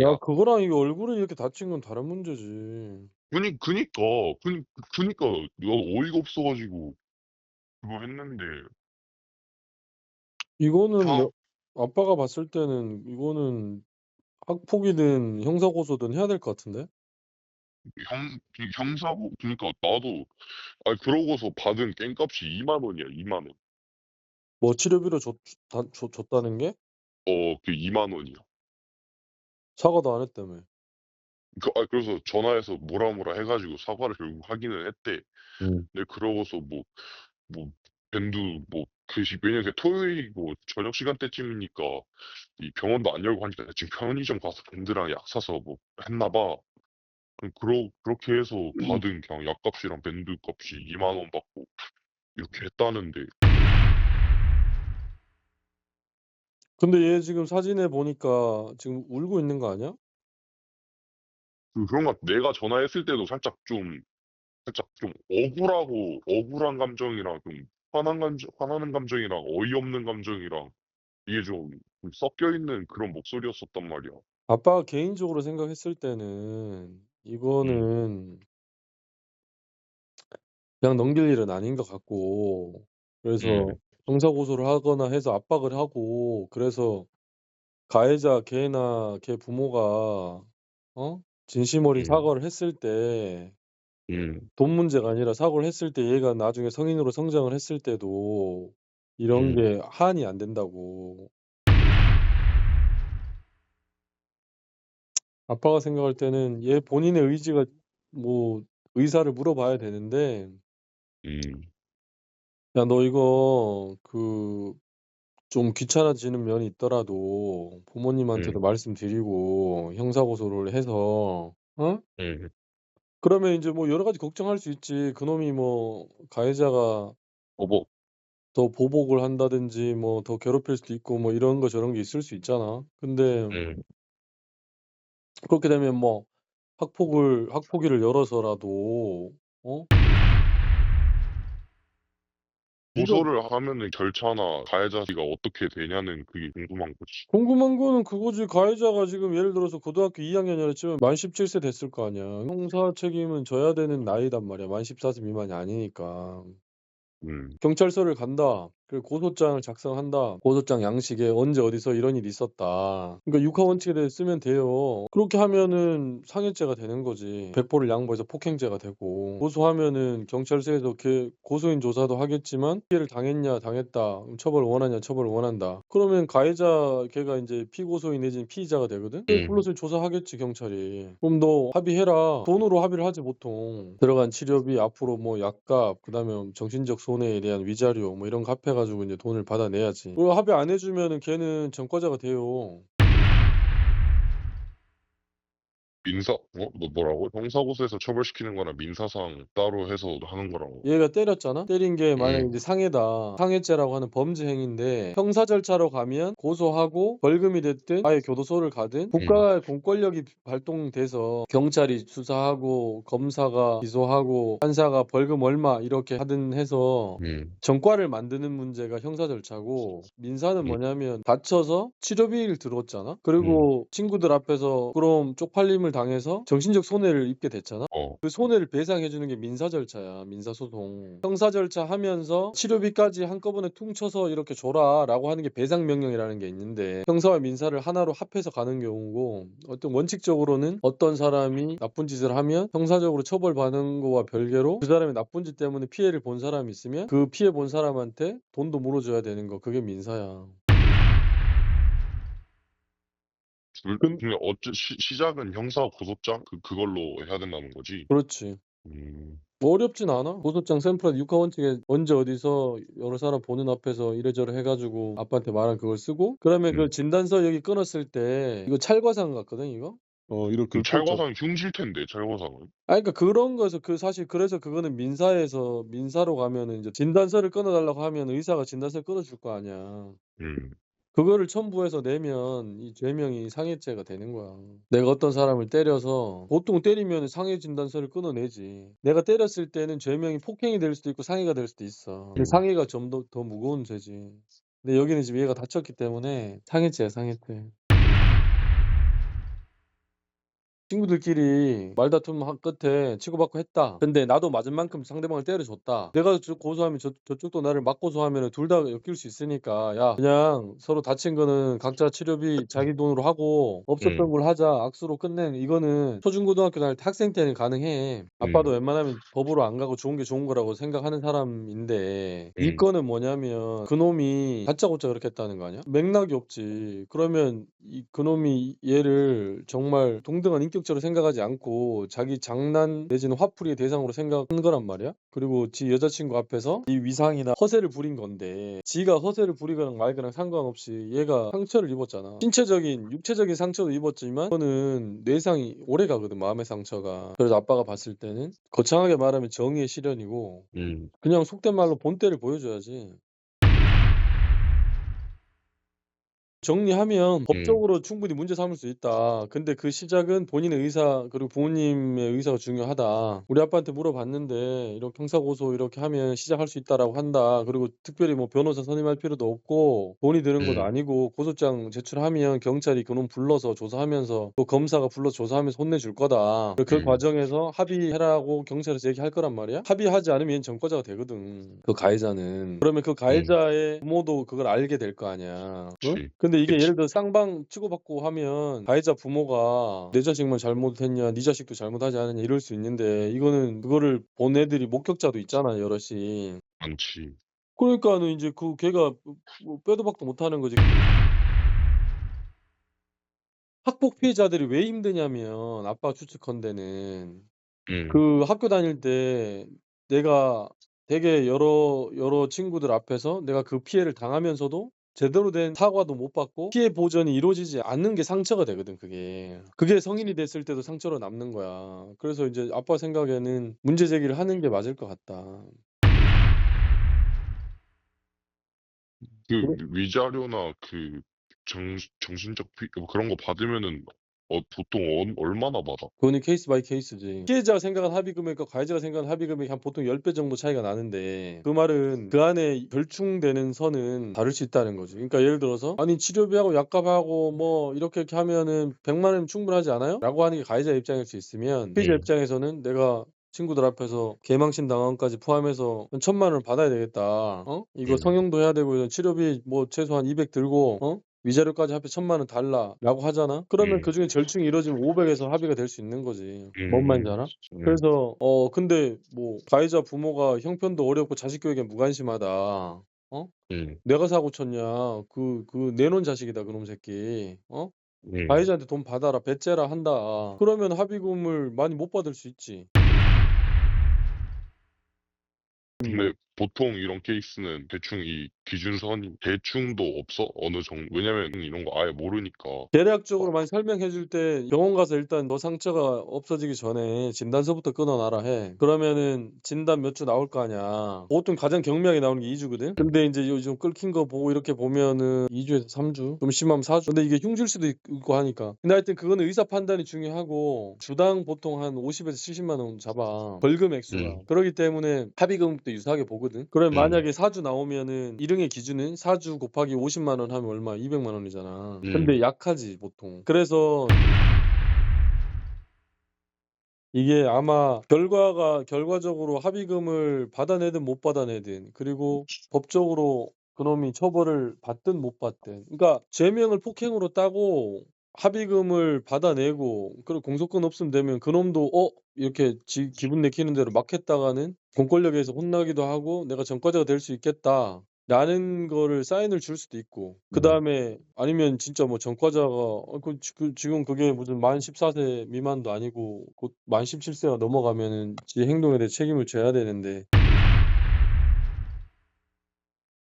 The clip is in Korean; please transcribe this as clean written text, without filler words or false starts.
야 야, 그거랑 이게 얼굴이 이렇게 다친 건 다른 문제지. 그니까, 그니까, 내가 어이가 없어가지고, 그거 했는데, 이거는 형, 아빠가 봤을 때는 이거는 학폭이든 형사 고소든 해야 될 것 같은데? 형사고? 그니까, 나도, 그러고서 받은 깹값이 2만 원이야, 2만 원. 뭐 치료비로 줬다는 게? 그 2만 원이야. 사과도 안 했다며. 그래서 전화해서 뭐라 해가지고 사과를 결국 하기는 했대. 음. 근데 그러고서 뭐, 밴드, 왜냐면 그게 토요일이고 저녁 시간대쯤이니까, 이 병원도 안 열고 하니까 지금 편의점 가서 밴드랑 약 사서 뭐 했나 봐. 그렇게 해서 받은 그냥 약값이랑 밴드 값이 2만 원 받고 이렇게 했다는데. 근데 얘 지금 사진에 보니까 지금 울고 있는 거 아니야? 그런 것 같아. 내가 전화했을 때도 살짝 좀 억울한 감정이랑 좀 화나는 감정이랑 어이없는 감정이랑 이게 좀 섞여 있는 그런 목소리였었단 말이야. 아빠가 개인적으로 생각했을 때는 음, 이거는 그냥 넘길 일은 아닌 것 같고, 그래서 음, 형사 고소를 하거나 해서 압박을 하고, 그래서 가해자 걔나 걔 부모가 진심 어린 음, 사과를 했을 때, 음, 돈 문제가 아니라 사과를 했을 때 얘가 나중에 성인으로 성장을 했을 때도 이런 음, 게 한이 안 된다고. 아빠가 생각할 때는 얘 본인의 의지가 뭐 의사를 물어봐야 되는데, 음, 야 너 이거 좀 귀찮아지는 면이 있더라도 부모님한테도 음, 말씀드리고 형사 고소를 해서 음, 그러면 인제 뭐 여러 가지 걱정할 수 있지. 그놈이 뭐 가해자가 어버, 더 보복을 한다든지 뭐 더 괴롭힐 수도 있고 뭐 이런 거 저런 게 있을 수 있잖아. 근데 음. 그렇게 되면 뭐 학폭위를 열어서라도 어 네가 고소를 하면은 절차나 가해자가 어떻게 되냐는 그게 궁금한 거지. 궁금한 거는 그거지. 가해자가 지금 예를 들어서 고등학교 2 학년이었지만 만 17세 됐을 거 아니야. 형사 책임은 져야 되는 나이단 말이야. 만 14세 미만이 아니니까. 음, 경찰서를 간다. 그리고 고소장을 작성한다. 고소장 양식에 언제 어디서 이런 일이 있었다. 그러니까 육하 원칙에 대해 쓰면 돼요. 그렇게 하면은 상해죄가 되는 거지. 백보를 양보해서 폭행죄가 되고. 고소하면은 경찰서에서 고소인 조사도 하겠지만 피해를 당했냐 당했다. 그럼 처벌을 원하냐 처벌을 원한다. 그러면 가해자 걔가 인제 피고소인 내지는 피의자가 되거든. 그럼 음, 불러서 조사하겠지 경찰이. "그럼 너 합의해라." 돈으로 합의를 하지 보통. 들어간 치료비 앞으로 뭐 약값 그다음에 정신적 손해에 대한 위자료 뭐 이런 거 합해 가지고 인제 돈을 받아내야지. 그거 합의 안 해 주면은 걔는 전과자가 돼요. 너 뭐라고? 형사고소해서 처벌시키는 거랑 민사상 따로 해서 하는 거라고. 얘가 때렸잖아. 때린 게 만약에 음, 이제 상해다. 상해죄라고 하는 범죄 행위인데 형사 절차로 가면 고소하고 벌금이 됐든 아예 교도소를 가든 음, 국가의 공권력이 발동돼서 경찰이 수사하고 검사가 기소하고 판사가 벌금 얼마 이렇게 하든 해서 음, 전과를 만드는 문제가 형사 절차고, 민사는 음, 뭐냐면 다쳐서 치료비를 들었잖아. 음, 그리고 친구들 앞에서 그럼 쪽팔림을 당해서 정신적 손해를 입게 됐잖아. 어, 그 손해를 배상해 주는 게 민사 절차야, 민사 소송. 형사 절차 하면서 치료비까지 한꺼번에 퉁쳐서 "이렇게 줘라."라고 하는 게 배상 명령이라는 게 있는데, 형사와 민사를 하나로 합해서 가는 경우고, 어떤 원칙적으로는 어떤 사람이 나쁜 짓을 하면 형사적으로 처벌받는 거와 별개로 그 사람이 나쁜 짓 때문에 피해를 본 사람이 있으면 그 피해 본 사람한테 돈도 물어줘야 되는 거, 그게 민사야. 근 근데 시작은 형사 고소장? 그걸로 해야 된다는 거지. 그렇지. 음, 뭐 어렵진 않아. 고소장 샘플에 육하 원칙에 언제 어디서 여러 사람 보는 앞에서 이래저래 해 가지고 아빠한테 말한 그걸 쓰고, 그다음에 그 음. 진단서 여기 끊었을 때 이거 찰과상 같거든 이거? 이렇게 긁혔죠. 찰과상 흉실 텐데, 찰과상은. 그러니까 그런 거에서 사실 그래서 그거는 민사에서 민사로 가면은 이제 진단서를 끊어 달라고 하면 의사가 진단서를 끊어 줄 거 아니야. 음, 그거를 첨부해서 내면 이 죄명이 상해죄가 되는 거야. 내가 어떤 사람을 때려서 보통 때리면은 상해 진단서를 끊어내지. 내가 때렸을 때는 죄명이 폭행이 될 수도 있고 상해가 될 수도 있어. 근데 음. 상해가 좀 더 무거운 죄지. 근데 여기는 지금 얘가 다쳤기 때문에 상해죄야, 상해죄. 친구들끼리 말다툼 끝에 치고받고 했다. 근데 나도 맞은 만큼 상대방을 때려줬다. 내가 고소하면 저쪽도 나를 맞고소하면 둘 다 엮일 수 있으니까 야 그냥 서로 다친 거는 각자 치료비 자기 돈으로 하고 없었던 음, 걸 하자. 악수로 끝낸 이거는 초중고등학교 다닐 때 학생 때는 가능해. 아빠도 음, 웬만하면 법으로 안 가고 좋은 게 좋은 거라고 생각하는 사람인데 이 음, 건은 뭐냐면 그놈이 다짜고짜 그렇게 했다는 거 아니야? 맥락이 없지. 그러면 그놈이 얘를 정말 동등한 인격체로 생각하지 않고 자기 장난 내지는 화풀이의 대상으로 생각한 거란 말이야. 그리고 지 여자친구 앞에서 이 위상이나 허세를 부린 건데 지가 허세를 부리거나 말거나 상관없이 얘가 상처를 입었잖아. 신체적인 육체적인 상처도 입었지만 그거는 뇌상이 오래 가거든, 마음의 상처가. 그래서 아빠가 봤을 때는 거창하게 말하면 정의의 실현이고 음, 그냥 속된 말로 본때를 보여줘야지. 정리하면 음, 법적으로 충분히 문제 삼을 수 있다. 근데 그 시작은 본인의 의사 그리고 부모님의 의사가 중요하다. 우리 아빠한테 물어봤는데 이렇게 형사 고소 이렇게 하면 시작할 수 있다라고 한다. 그리고 특별히 뭐 변호사 선임할 필요도 없고 돈이 드는 것도 음, 아니고 고소장 제출하면 경찰이 그놈 불러서 조사하면서 또 검사가 불러서 조사하면서 혼내줄 거다. 그 음, 과정에서 합의해라고 경찰에서 얘기할 거란 말이야. 합의하지 않으면 얘는 전과자가 되거든, 그 가해자는. 그러면 그 음, 가해자의 부모도 그걸 알게 될 거 아니야. 어? 그치, 근데 이게 그치, 예를 들어 쌍방 치고받고 하면 가해자 부모가 "내 자식만 잘못했냐. 네 자식도 잘못하지 않았냐." 이럴 수 있는데 이거는 그거를 본 애들이 목격자도 있잖아, 여럿이. 많지. 그러니까는 인제 그 걔가 뭐 빼도 박도 못하는 거지. 학폭 피해자들이 왜 힘드냐면 아빠 추측컨대는 음, 그 학교 다닐 때 내가 되게 여러 친구들 앞에서 내가 그 피해를 당하면서도 제대로 된 사과도 못 받고 피해 보전이 이루어지지 않는 게 상처가 되거든, 그게. 그게 성인이 됐을 때도 상처로 남는 거야. 그래서 이제 아빠 생각에는 문제 제기를 하는 게 맞을 것 같다. 그 그래? 위자료나 그 정신적 뭐 그런 거 받으면은 보통 얼마나 받아? 그거는 케이스 바이 케이스지. 피해자가 생각한 합의 금액과 가해자가 생각한 합의 금액이 한 보통 10배 정도 차이가 나는데 그 말은 그 안에 결충되는 선은 다를 수 있다는 거지. 그러니까 예를 들어서 "아니 치료비하고 약값하고 뭐 이렇게 하면은 100만 원이면 충분하지 않아요?" 라고 하는 게 가해자 입장일 수 있으면 피해자 음, 입장에서는 '내가 친구들 앞에서 개망신 당한까지 포함해서 한 1,000만 원을 받아야 되겠다. 어? 이거 음, 성형도 해야 되고 이런 치료비 뭐 최소한 200 들고 어? 위자료까지 합해 1,000만 원 달라."라고 하잖아. 그러면 음, 그중에 절충이 이루어지면 500에서 합의가 될 수 있는 거지. 뭔 말인지 음, 알아? 음, 그래서 근데 뭐 가해자 부모가 "형편도 어렵고 자식 교육에 무관심하다. 어? 음, 내가 사고 쳤냐. 내놓은 자식이다 그놈 새끼. 어? 음. 가해자한테 돈 받아라. 배째라." 한다. 그러면 합의금을 많이 못 받을 수 있지. 뭐 근데 보통 이런 케이스는 대충 이 기준선이 대충도 없어? 어느 정도? 왜냐면 이런 거 아예 모르니까. 대략적으로 많이 설명해 줄 때 병원 가서 일단 "너 상처가 없어지기 전에 진단서부터 끊어 놔라." 해. 그러면은 진단 몇 주 나올 거 아니야. 보통 가장 경미하게 나오는 게 2 주거든. 근데 인제 요즘 끊긴 거 보고 이렇게 보면은 2 주에서 3 주, 좀 심하면 4 주. 근데 이게 흉질 수도 있고 하니까. 근데 하여튼 그거는 의사 판단이 중요하고 주당 보통 한 50에서 70만 원 잡아, 벌금 액수가. 음, 그러기 때문에 합의금도 유사하게 보거든. 그러면 음, 만약에 4주 나오면은 일흥의 기준은 4주 곱하기 50만 원 하면 얼마야? 200만 원이잖아. 근데 음, 약하지 보통. 그래서 이게 아마 결과적으로 합의금을 받아내든 못 받아내든 그리고 법적으로 그놈이 처벌을 받든 못 받든, 그러니까 죄명을 폭행으로 따고 합의금을 받아내고 그리고 공소권 없음 되면 그놈도 이렇게 지 기분 내키는 대로 막 했다가는 공권력에 의해서 혼나기도 하고 '내가 전과자가 될 수 있겠다.'라는 거를 사인을 줄 수도 있고, 음, 그다음에 아니면 진짜 뭐 전과자가 지금 그게 무슨 만 14세 미만도 아니고 곧 만 17 세가 넘어가면은 지 행동에 대해 책임을 져야 되는데